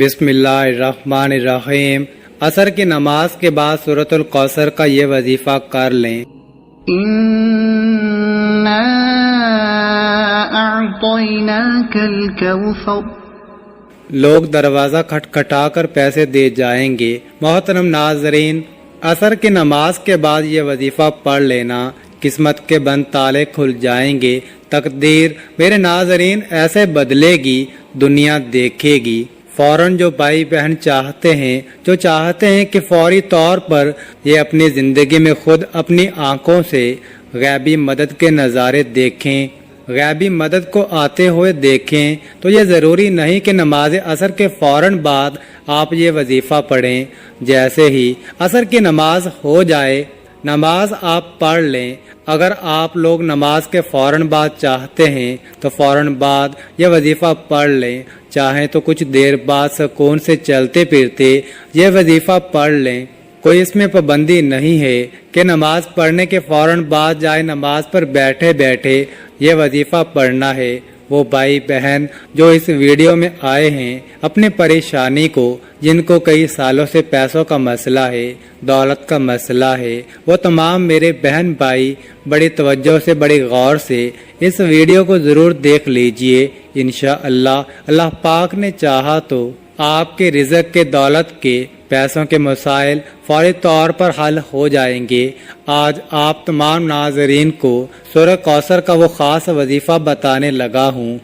بسم اللہ الرحمن الرحیم۔ عصر کی نماز کے بعد سورۃ الکوثر کا یہ وظیفہ کر لیں۔ اِنَّا أَعْطَيْنَاكَ الْكَوْثَرَ۔ لوگ دروازہ کھٹکھٹا کر پیسے دے جائیں گے۔ محترم ناظرین، عصر کی نماز کے بعد یہ وظیفہ پڑھ لینا، قسمت کے بند تالے کھل جائیں گے، تقدیر میرے ناظرین ایسے بدلے گی، دنیا دیکھے گی۔ فوراً جو بھائی بہن چاہتے ہیں کہ فوری طور پر یہ اپنی زندگی میں خود اپنی آنکھوں سے غیبی مدد کے نظارے دیکھیں، غیبی مدد کو آتے ہوئے دیکھیں، تو یہ ضروری نہیں کہ نماز عصر کے فوراً بعد آپ یہ وظیفہ پڑھیں۔ جیسے ہی عصر کی نماز ہو جائے، نماز آپ پڑھ لیں۔ اگر آپ لوگ نماز کے فوراً بعد چاہتے ہیں تو فوراً بعد یہ وظیفہ پڑھ لیں، چاہیں تو کچھ دیر بعد سکون سے چلتے پھرتے یہ وظیفہ پڑھ لیں۔ کوئی اس میں پابندی نہیں ہے کہ نماز پڑھنے کے فوراً بعد جائے نماز پر بیٹھے بیٹھے یہ وظیفہ پڑھنا ہے۔ وہ بھائی بہن جو اس ویڈیو میں آئے ہیں، اپنی پریشانی کو، جن کو کئی سالوں سے پیسوں کا مسئلہ ہے، دولت کا مسئلہ ہے، وہ تمام میرے بہن بھائی بڑی توجہ سے، بڑی غور سے اس ویڈیو کو ضرور دیکھ لیجئے۔ انشاءاللہ اللہ پاک نے چاہا تو آپ کے رزق کے، دولت کے، پیسوں کے مسائل فوری طور پر حل ہو جائیں گے۔ آج آپ تمام ناظرین کو سورہ کوثر کا وہ خاص وظیفہ بتانے لگا ہوں۔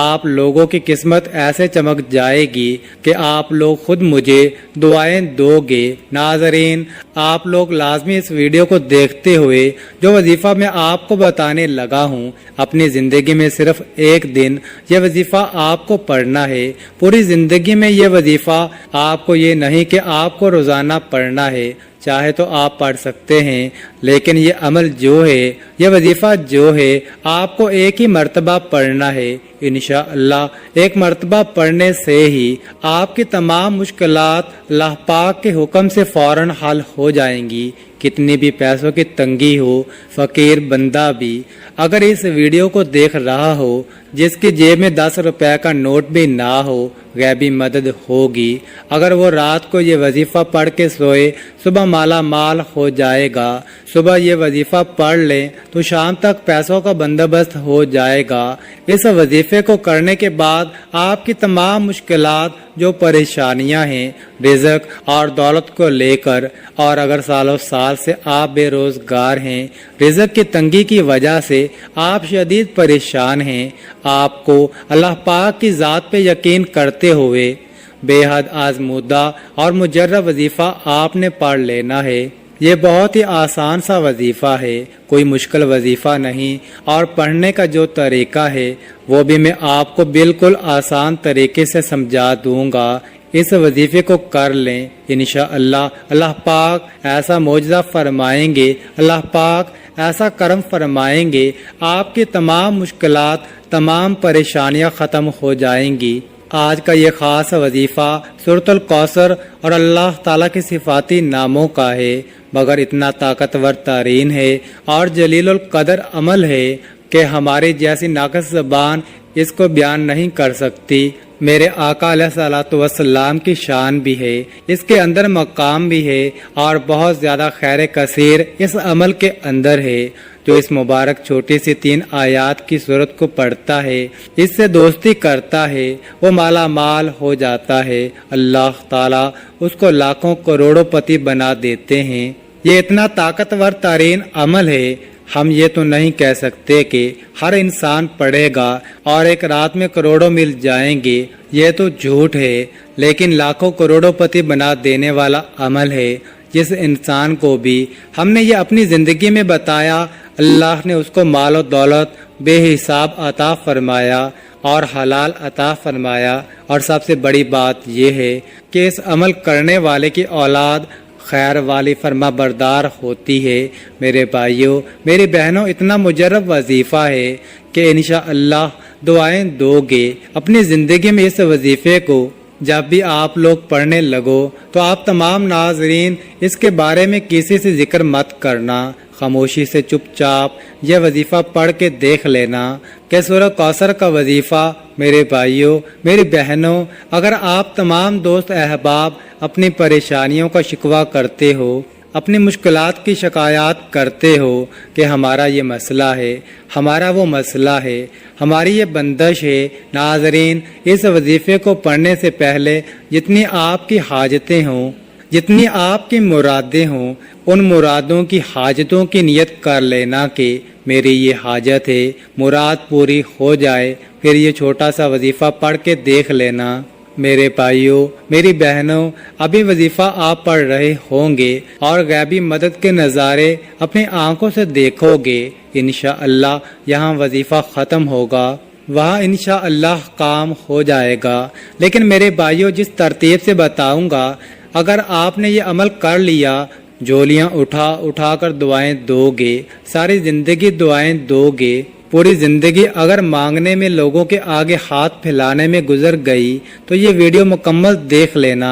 آپ لوگوں کی قسمت ایسے چمک جائے گی کہ آپ لوگ خود مجھے دعائیں دو گے۔ ناظرین، آپ لوگ لازمی اس ویڈیو کو دیکھتے ہوئے جو وظیفہ میں آپ کو بتانے لگا ہوں، اپنی زندگی میں صرف ایک دن یہ وظیفہ آپ کو پڑھنا ہے۔ پوری زندگی میں یہ وظیفہ آپ کو یہ نہیں کہ آپ کو روزانہ پڑھنا ہے، چاہے تو آپ پڑھ سکتے ہیں، لیکن یہ عمل جو ہے، یہ وظیفہ جو ہے، آپ کو ایک ہی مرتبہ پڑھنا ہے۔ انشاءاللہ ایک مرتبہ پڑھنے سے ہی آپ کی تمام مشکلات اللہ پاک کے حکم سے فوراً حل ہو جائیں گی۔ کتنی بھی پیسوں کی تنگی ہو، فقیر بندہ بھی اگر اس ویڈیو کو دیکھ رہا ہو، جس کی جیب میں 10 روپے کا نوٹ بھی نہ ہو، غیبی مدد ہوگی۔ اگر وہ رات کو یہ وظیفہ پڑھ کے سوئے، صبح مالا مال ہو جائے گا۔ صبح یہ وظیفہ پڑھ لیں تو شام تک پیسوں کا بندوبست ہو جائے گا۔ اس وظیفے کو کرنے کے بعد آپ کی تمام مشکلات، جو پریشانیاں ہیں رزق اور دولت کو لے کر، اور اگر سالوں سال سے آپ بے روزگار ہیں، رزق کی تنگی کی وجہ سے آپ شدید پریشان ہیں، آپ کو اللہ پاک کی ذات پہ یقین کرتے ہوئے بے حد آزمودہ اور مجرب وظیفہ آپ نے پڑھ لینا ہے۔ یہ بہت ہی آسان سا وظیفہ ہے، کوئی مشکل وظیفہ نہیں، اور پڑھنے کا جو طریقہ ہے وہ بھی میں آپ کو بالکل آسان طریقے سے سمجھا دوں گا۔ اس وظیفے کو کر لیں، انشاءاللہ اللہ پاک ایسا معجزہ فرمائیں گے، اللہ پاک ایسا کرم فرمائیں گے، آپ کی تمام مشکلات، تمام پریشانیاں ختم ہو جائیں گی۔ آج کا یہ خاص وظیفہ سورۃ الکوثر اور اللہ تعالیٰ کے صفاتی ناموں کا ہے، مگر اتنا طاقتور ترین ہے اور جلیل القدر عمل ہے کہ ہماری جیسی ناقص زبان اس کو بیان نہیں کر سکتی۔ میرے آقا علیہ الصلوۃ والسلام کی شان بھی ہے، اس کے اندر مقام بھی ہے، اور بہت زیادہ خیر کثیر اس عمل کے اندر ہے۔ جو اس مبارک چھوٹی سی 3 آیات کی صورت کو پڑھتا ہے، اس سے دوستی کرتا ہے، وہ مالا مال ہو جاتا ہے، اللہ تعالیٰ اس کو لاکھوں کروڑوں پتی بنا دیتے ہیں۔ یہ اتنا طاقتور ترین عمل ہے، ہم یہ تو نہیں کہہ سکتے کہ ہر انسان پڑھے گا اور ایک رات میں کروڑوں مل جائیں گے، یہ تو جھوٹ ہے، لیکن لاکھوں کروڑوں پتی بنا دینے والا عمل ہے۔ جس انسان کو بھی ہم نے یہ اپنی زندگی میں بتایا، اللہ نے اس کو مال و دولت بے حساب عطا فرمایا اور حلال عطا فرمایا، اور سب سے بڑی بات یہ ہے کہ اس عمل کرنے والے کی اولاد خیر والی فرما بردار ہوتی ہے۔ میرے بھائیوں، میری بہنوں، اتنا مجرب وظیفہ ہے کہ انشاءاللہ دعائیں دو گے۔ اپنی زندگی میں اس وظیفے کو جب بھی آپ لوگ پڑھنے لگو تو آپ تمام ناظرین اس کے بارے میں کسی سے ذکر مت کرنا، خاموشی سے چپ چاپ یہ وظیفہ پڑھ کے دیکھ لینا کہ سورہ کوثر کا وظیفہ میرے بھائیوں میری بہنوں اگر آپ تمام دوست احباب اپنی پریشانیوں کا شکوہ کرتے ہو اپنی مشکلات کی شکایات کرتے ہو کہ ہمارا یہ مسئلہ ہے ہمارا وہ مسئلہ ہے ہماری یہ بندش ہے، ناظرین اس وظیفے کو پڑھنے سے پہلے جتنی آپ کی حاجتیں ہوں جتنی آپ کی مرادیں ہوں ان مرادوں کی حاجتوں کی نیت کر لینا کہ میری یہ حاجت ہے مراد پوری ہو جائے، پھر یہ چھوٹا سا وظیفہ پڑھ کے دیکھ لینا۔ میرے بھائیوں میری بہنوں ابھی وظیفہ آپ پڑھ رہے ہوں گے اور غیبی مدد کے نظارے اپنی آنکھوں سے دیکھو گے، انشاءاللہ یہاں وظیفہ ختم ہوگا، وہاں انشاءاللہ کام ہو جائے گا۔ لیکن میرے بھائیوں جس ترتیب سے بتاؤں گا اگر آپ نے یہ عمل کر لیا، جولیاں اٹھا اٹھا کر دعائیں دو گے، ساری زندگی دعائیں دو گے، پوری زندگی اگر مانگنے میں لوگوں کے آگے ہاتھ پھیلانے میں گزر گئی تو یہ ویڈیو مکمل دیکھ لینا۔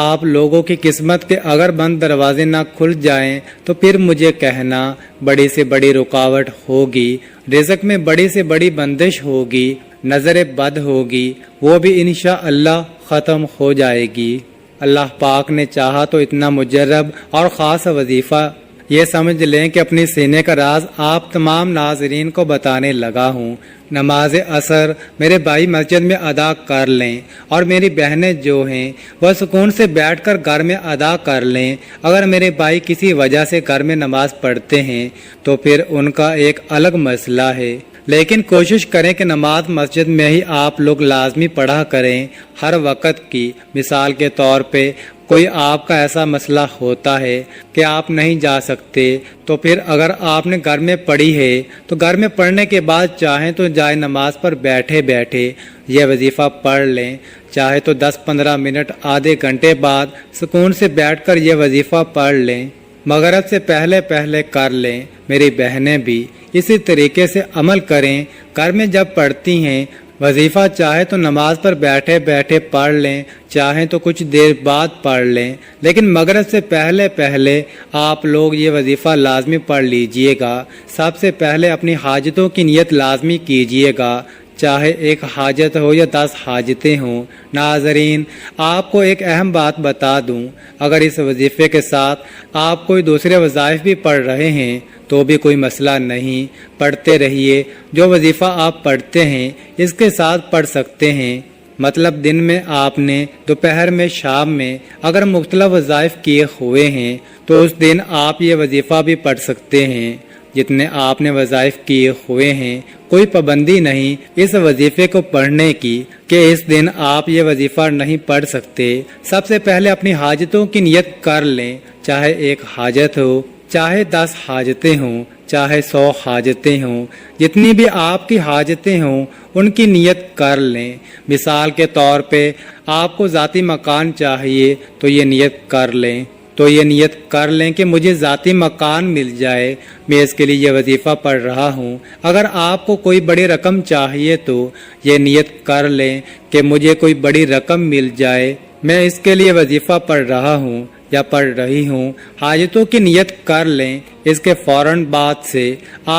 آپ لوگوں کی قسمت کے اگر بند دروازے نہ کھل جائیں تو پھر مجھے کہنا، بڑی سے بڑی رکاوٹ ہوگی، رزق میں بڑی سے بڑی بندش ہوگی، نظر بد ہوگی، وہ بھی انشاءاللہ ختم ہو جائے گی۔ اللہ پاک نے چاہا تو اتنا مجرب اور خاص وظیفہ یہ سمجھ لیں کہ اپنی سینے کا راز آپ تمام ناظرین کو بتانے لگا ہوں۔ نماز عصر میرے بھائی مسجد میں ادا کر لیں اور میری بہنیں جو ہیں وہ سکون سے بیٹھ کر گھر میں ادا کر لیں۔ اگر میرے بھائی کسی وجہ سے گھر میں نماز پڑھتے ہیں تو پھر ان کا ایک الگ مسئلہ ہے، لیکن کوشش کریں کہ نماز مسجد میں ہی آپ لوگ لازمی پڑھا کریں ہر وقت کی۔ مثال کے طور پہ کوئی آپ کا ایسا مسئلہ ہوتا ہے کہ آپ نہیں جا سکتے تو پھر اگر آپ نے گھر میں پڑھی ہے تو گھر میں پڑھنے کے بعد چاہیں تو جائے نماز پر بیٹھے بیٹھے یہ وظیفہ پڑھ لیں، چاہے تو 10-15 منٹ آدھے گھنٹے بعد سکون سے بیٹھ کر یہ وظیفہ پڑھ لیں، مغرب سے پہلے پہلے کر لیں۔ میری بہنیں بھی اسی طریقے سے عمل کریں، گھر میں جب پڑھتی ہیں وظیفہ چاہے تو نماز پر بیٹھے بیٹھے پڑھ لیں، چاہیں تو کچھ دیر بعد پڑھ لیں، لیکن مغرب سے پہلے پہلے آپ لوگ یہ وظیفہ لازمی پڑھ لیجئے گا۔ سب سے پہلے اپنی حاجتوں کی نیت لازمی کیجئے گا، چاہے ایک حاجت ہو یا 10 حاجتیں ہوں۔ ناظرین آپ کو ایک اہم بات بتا دوں، اگر اس وظیفے کے ساتھ آپ کوئی دوسرے وظائف بھی پڑھ رہے ہیں تو بھی کوئی مسئلہ نہیں، پڑھتے رہیے۔ جو وظیفہ آپ پڑھتے ہیں اس کے ساتھ پڑھ سکتے ہیں، مطلب دن میں آپ نے، دوپہر میں، شام میں اگر مختلف وظائف کیے ہوئے ہیں تو اس دن آپ یہ وظیفہ بھی پڑھ سکتے ہیں۔ جتنے آپ نے وظائف کیے ہوئے ہیں کوئی پابندی نہیں اس وظیفے کو پڑھنے کی کہ اس دن آپ یہ وظیفہ نہیں پڑھ سکتے۔ سب سے پہلے اپنی حاجتوں کی نیت کر لیں، چاہے ایک حاجت ہو، چاہے 10 حاجتیں ہوں، چاہے 100 حاجتیں ہوں، جتنی بھی آپ کی حاجتیں ہوں ان کی نیت کر لیں۔ مثال کے طور پہ آپ کو ذاتی مکان چاہیے تو یہ نیت کر لیں کہ مجھے ذاتی مکان مل جائے، میں اس کے لیے یہ وظیفہ پڑھ رہا ہوں۔ اگر آپ کو کوئی بڑی رقم چاہیے تو یہ نیت کر لیں کہ مجھے کوئی بڑی رقم مل جائے، میں اس کے لیے وظیفہ پڑھ رہا ہوں یا پڑھ رہی ہوں۔ حاجتوں کی نیت کر لیں، اس کے فوراً بعد سے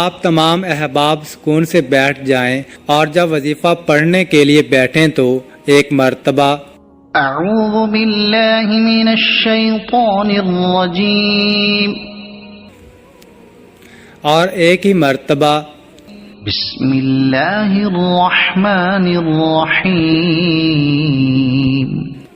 آپ تمام احباب سکون سے بیٹھ جائیں اور جب وظیفہ پڑھنے کے لیے بیٹھیں تو ایک مرتبہ اعوذ باللہ من الشیطان الرجیم اور ایک ہی مرتبہ بسم اللہ الرحمن الرحیم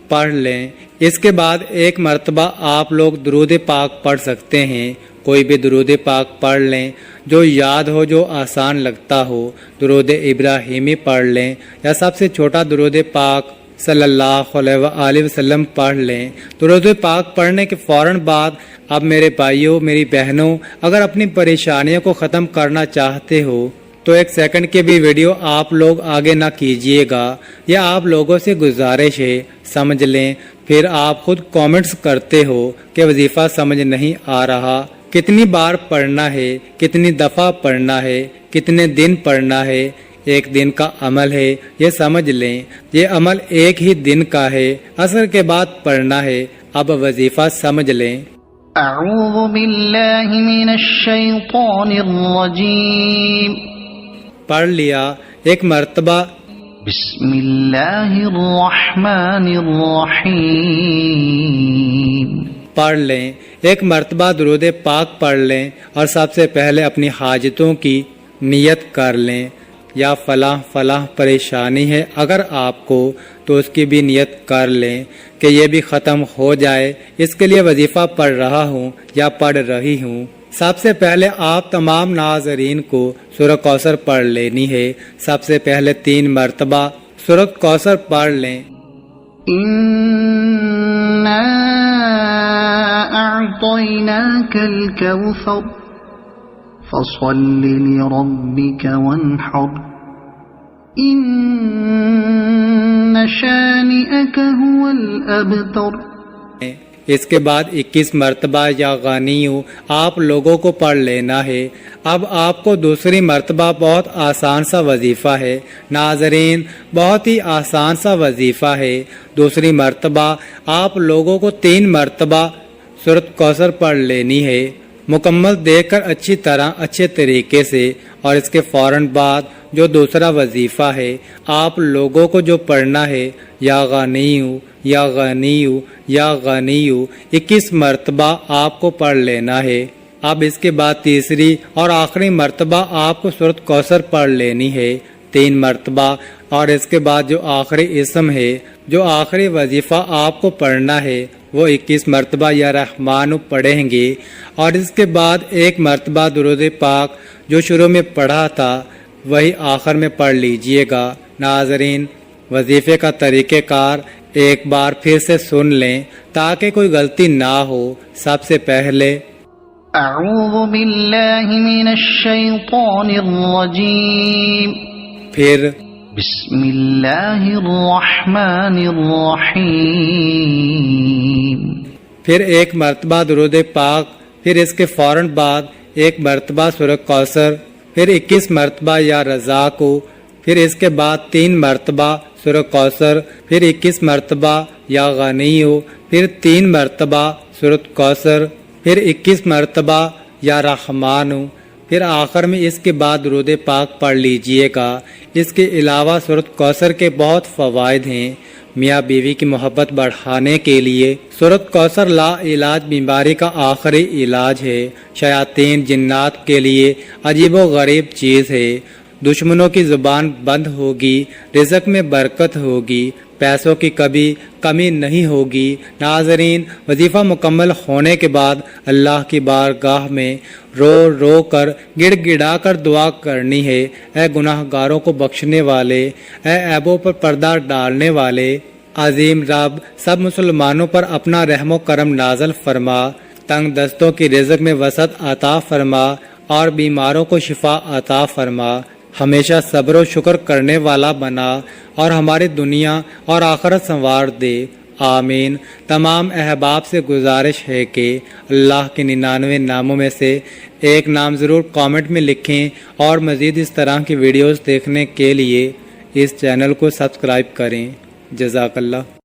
پڑھ لیں۔ اس کے بعد ایک مرتبہ آپ لوگ درود پاک پڑھ سکتے ہیں، کوئی بھی درود پاک پڑھ لیں جو یاد ہو، جو آسان لگتا ہو۔ درود ابراہیمی پڑھ لیں یا سب سے چھوٹا درود پاک صلی اللہ علیہ وآلہ وسلم پڑھ لیں۔ درود پاک پڑھنے کے فوراً بعد اب میرے بھائیوں میری بہنوں اگر اپنی پریشانیوں کو ختم کرنا چاہتے ہو تو 1 سیکنڈ کی بھی ویڈیو آپ لوگ آگے نہ کیجیے گا، یہ آپ لوگوں سے گزارش ہے، سمجھ لیں۔ پھر آپ خود کامنٹس کرتے ہو کہ وظیفہ سمجھ نہیں آ رہا، کتنی بار پڑھنا ہے، کتنی دفعہ پڑھنا ہے، کتنے دن پڑھنا ہے۔ 1 دن کا عمل ہے، یہ سمجھ لیں، یہ عمل 1 ہی دن کا ہے، عصر کے بعد پڑھنا ہے۔ اب وظیفہ سمجھ لیں۔ أعوذ بالله من الشيطان الرجيم پڑھ لیا، ایک مرتبہ بسم اللہ الرحمن الرحیم پڑھ لیں، ایک مرتبہ درود پاک پڑھ لیں اور سب سے پہلے اپنی حاجتوں کی نیت کر لیں، یا فلاں فلاں پریشانی ہے اگر آپ کو تو اس کی بھی نیت کر لیں کہ یہ بھی ختم ہو جائے، اس کے لیے وظیفہ پڑھ رہا ہوں یا پڑھ رہی ہوں۔ سب سے پہلے آپ تمام ناظرین کو سورہ کوثر پڑھ لینی ہے، سب سے پہلے 3 مرتبہ سورہ کوثر پڑھ لیں۔ إنا أعطيناك الكوثر فصل لربك وانحر إن شانئك هو الأبتر۔ اس کے بعد 21 مرتبہ یا غانیو آپ لوگوں کو پڑھ لینا ہے۔ اب آپ کو دوسری مرتبہ بہت آسان سا وظیفہ ہے ناظرین، بہت ہی آسان سا وظیفہ ہے۔ دوسری مرتبہ آپ لوگوں کو 3 مرتبہ سورۃ کوثر پڑھ لینی ہے، مکمل دیکھ کر اچھی طرح اچھے طریقے سے، اور اس کے فوراً بعد جو دوسرا وظیفہ ہے آپ لوگوں کو جو پڑھنا ہے یا غانیو یا غانیو یا غانیو 21 مرتبہ آپ کو پڑھ لینا ہے۔ اب اس کے بعد تیسری اور آخری مرتبہ آپ کو سورۃ کوثر پڑھ لینی ہے 3 مرتبہ، اور اس کے بعد جو آخری اسم ہے، جو آخری وظیفہ آپ کو پڑھنا ہے وہ 21 مرتبہ یا رحمان پڑھیں گے، اور اس کے بعد 1 مرتبہ درود پاک جو شروع میں پڑھا تھا وہی آخر میں پڑھ لیجئے گا۔ ناظرین، وظیفے کا طریقہ کار ایک بار پھر سے سن لیں تاکہ کوئی غلطی نہ ہو۔ سب سے پہلے اعوذ باللہ من الشیطان الرجیم، پھر بسم اللہ الرحمن الرحیم، پھر 1 مرتبہ درود پاک، پھر اس کے فوراً بعد 1 مرتبہ سورۃ کوثر، پھر 21 مرتبہ یا رضا کو، پھر اس کے بعد 3 مرتبہ سورۃ کوثر، پھر 21 مرتبہ یا غانیو، پھر 3 مرتبہ سورۃ کوثر، پھر 21 مرتبہ یا رحمانو، پھر آخر میں اس کے بعد درود پاک پڑھ لیجئے گا۔ اس کے علاوہ سورۃ کوثر کے بہت فوائد ہیں۔ میاں بیوی کی محبت بڑھانے کے لیے سورۃ کوثر لا علاج بیماری کا آخری علاج ہے۔ شیاطین جنات کے لیے عجیب و غریب چیز ہے۔ دشمنوں کی زبان بند ہوگی، رزق میں برکت ہوگی، پیسوں کی کبھی کمی نہیں ہوگی۔ ناظرین، وظیفہ مکمل ہونے کے بعد اللہ کی بارگاہ میں رو رو کر گڑ گڑا کر دعا کرنی ہے، اے گناہ گاروں کو بخشنے والے، اے عیبوں پر پردہ ڈالنے والے، عظیم رب سب مسلمانوں پر اپنا رحم و کرم نازل فرما، تنگ دستوں کی رزق میں وسعت عطا فرما اور بیماروں کو شفا عطا فرما، ہمیشہ صبر و شکر کرنے والا بنا اور ہماری دنیا اور آخرت سنوار دے، آمین۔ تمام احباب سے گزارش ہے کہ اللہ کے 99 ناموں میں سے ایک نام ضرور کامنٹ میں لکھیں، اور مزید اس طرح کی ویڈیوز دیکھنے کے لیے اس چینل کو سبسکرائب کریں۔ جزاک اللہ۔